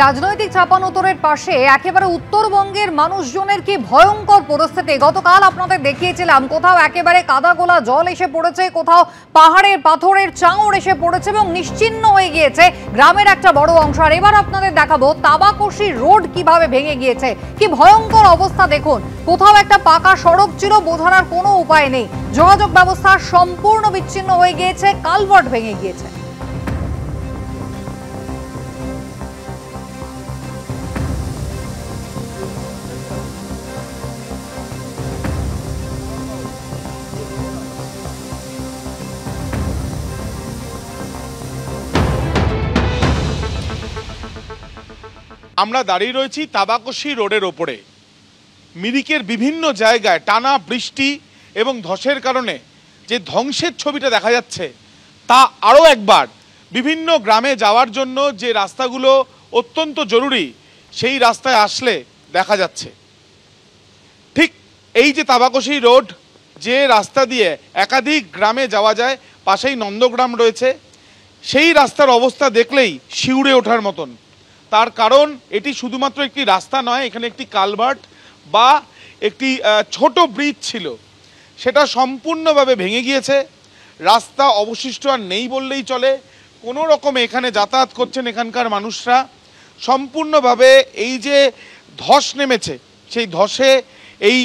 রাজনৈতিক চাপানোতরের পাশে একেবারে উত্তরবঙ্গের মানুষজনের কি ভয়ঙ্কর পরিস্থিতি। গতকাল আপনাদের দেখিয়েছিলাম কোথাও একেবারে কাদাগোলা জল এসে পড়েছে, কোথাও পাহাড়ের পাথরের চাঙড় এসে পড়েছে এবং নিশ্চিহ্ন হয়ে গিয়েছে গ্রামের একটা বড় অংশ। আর এবার আপনাদের দেখাবো তাবাকশি রোড কিভাবে ভেঙে গিয়েছে, কি ভয়ঙ্কর অবস্থা দেখুন। কোথাও একটা পাকা সড়ক ছিল, বোঝার আর কোনো উপায় নেই, যোগাযোগ ব্যবস্থা সম্পূর্ণ বিচ্ছিন্ন হয়ে গিয়েছে, কালভার্ট ভেঙে গিয়েছে। আমরা দাঁড়িয়ে রয়েছি তাবাকশি রোডের ওপরে। মিরিকের বিভিন্ন জায়গায় টানা বৃষ্টি এবং ধসের কারণে যে ধ্বংসের ছবিটা দেখা যাচ্ছে তা আরও একবার বিভিন্ন গ্রামে যাওয়ার জন্য যে রাস্তাগুলো অত্যন্ত জরুরি সেই রাস্তায় আসলে দেখা যাচ্ছে। ঠিক এই যে তাবাকশি রোড, যে রাস্তা দিয়ে একাধিক গ্রামে যাওয়া যায়, পাশেই নন্দগ্রাম রয়েছে, সেই রাস্তার অবস্থা দেখলেই শিউরে ওঠার মতন। তার কারণ এটি শুধুমাত্র একটি রাস্তা নয়, এখানে একটি কালভার্ট বা একটি ছোট ব্রিজ ছিল, সেটা সম্পূর্ণভাবে ভেঙে গিয়েছে। রাস্তা অবশিষ্ট আর নেই বললেই চলে। কোনো রকমে এখানে যাতায়াত করছেন এখানকার মানুষরা। সম্পূর্ণভাবে এই যে ধস নেমেছে, সেই ধসে এই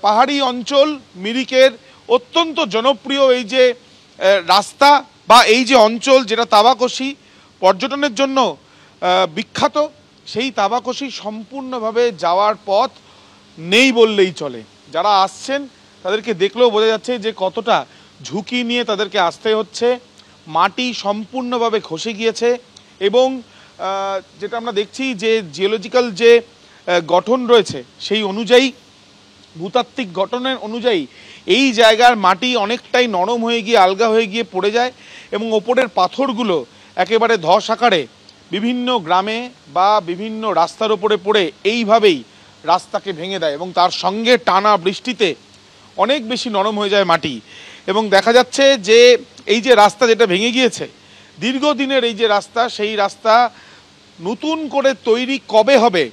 পাহাড়ি অঞ্চল মিরিকের অত্যন্ত জনপ্রিয় এই যে রাস্তা বা এই যে অঞ্চল, যেটা তাবাকশি পর্যটনের জন্য বিখ্যাত, সেই তাবাকশি সম্পূর্ণভাবে যাওয়ার পথ নেই বললেই চলে। যারা আসছেন তাদেরকে দেখলেও বোঝা যাচ্ছে যে কতটা ঝুঁকি নিয়ে তাদেরকে আসতে হচ্ছে। মাটি সম্পূর্ণভাবে খসে গিয়েছে এবং যেটা আমরা দেখছি যে জিওলজিক্যাল যে গঠন রয়েছে সেই অনুযায়ী, ভূতাত্ত্বিক গঠনের অনুযায়ী এই জায়গার মাটি অনেকটাই নরম হয়ে গিয়ে আলগা হয়ে গিয়ে পড়ে যায় এবং ওপরের পাথরগুলো একেবারে ধস আকারে বিভিন্ন গ্রামে বা বিভিন্ন রাস্তার ওপরে পড়ে এইভাবেই রাস্তাকে ভেঙে দেয় এবং তার সঙ্গে টানা বৃষ্টিতে অনেক বেশি নরম হয়ে যায় মাটি। এবং দেখা যাচ্ছে যে এই যে রাস্তা যেটা ভেঙে গিয়েছে, দীর্ঘদিনের এই যে রাস্তা, সেই রাস্তা নতুন করে তৈরি কবে হবে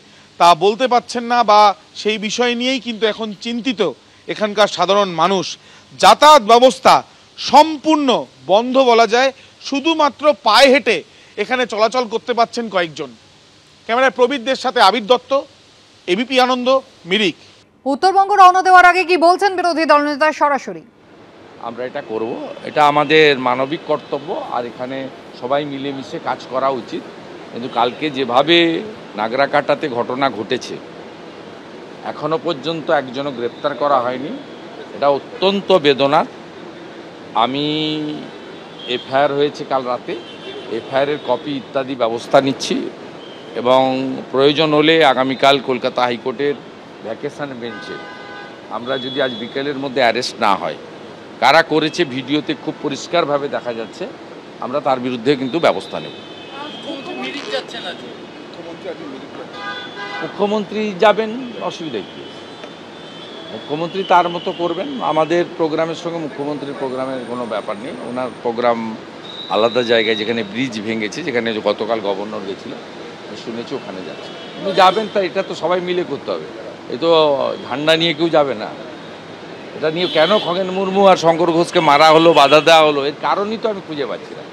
তা বলতে পারছেন না, বা সেই বিষয় নিয়েই কিন্তু এখন চিন্তিত এখানকার সাধারণ মানুষ। যাতায়াত ব্যবস্থা সম্পূর্ণ বন্ধ বলা যায়, শুধুমাত্র পায়ে হেঁটে এখানে চলাচল করতে পারছেন কয়েকজন। ক্যামেরায় প্রবীরদের সাথে আবির দত্ত, এবিপি আনন্দ, মিরিক। উত্তরবঙ্গ রওনা দেওয়ার আগে কি বলছেন বিরোধী দলনেতা? সরাসরি আমরা এটা করব, এটা আমাদের মানবিক কর্তব্য, আর এখানে সবাই মিলেমিশে কাজ করা উচিত। কিন্তু কালকে যেভাবে নাগরাকাটাতে ঘটনা ঘটেছে, এখনো পর্যন্ত একজনও গ্রেপ্তার করা হয়নি, এটা অত্যন্ত বেদনার। আমি এফআইআর হয়েছে কাল রাতে, এফআইআরের কপি ইত্যাদি ব্যবস্থা নিচ্ছি এবং প্রয়োজন হলে আগামীকাল কলকাতা হাইকোর্টের ভ্যাকেশন বেঞ্চে আমরা যদি আজ বিকেলের মধ্যে অ্যারেস্ট না হয়, কারা করেছে ভিডিওতে খুব পরিষ্কারভাবে দেখা যাচ্ছে, আমরা তার বিরুদ্ধে কিন্তু ব্যবস্থা নেব। মুখ্যমন্ত্রী যাবেন, অসুবিধা কি? মুখ্যমন্ত্রী তার মতো করবেন, আমাদের প্রোগ্রামের সঙ্গে মুখ্যমন্ত্রীর প্রোগ্রামের কোনো ব্যাপার নেই। ওনার প্রোগ্রাম আলাদা জায়গায়, যেখানে ব্রিজ ভেঙেছে, যেখানে গতকাল গভর্নর গেছিল, শুনেছি ওখানে যাচ্ছে। উনি যাবেন, তা এটা তো সবাই মিলে করতে হবে। এ তো ঝান্ডা নিয়ে কেউ যাবে না। এটা নিয়ে কেন খগেন মুর্মু আর শঙ্কর ঘোষকে মারা হলো, বাধা দেওয়া হলো, এর কারণই তো আমি খুঁজে পাচ্ছি না।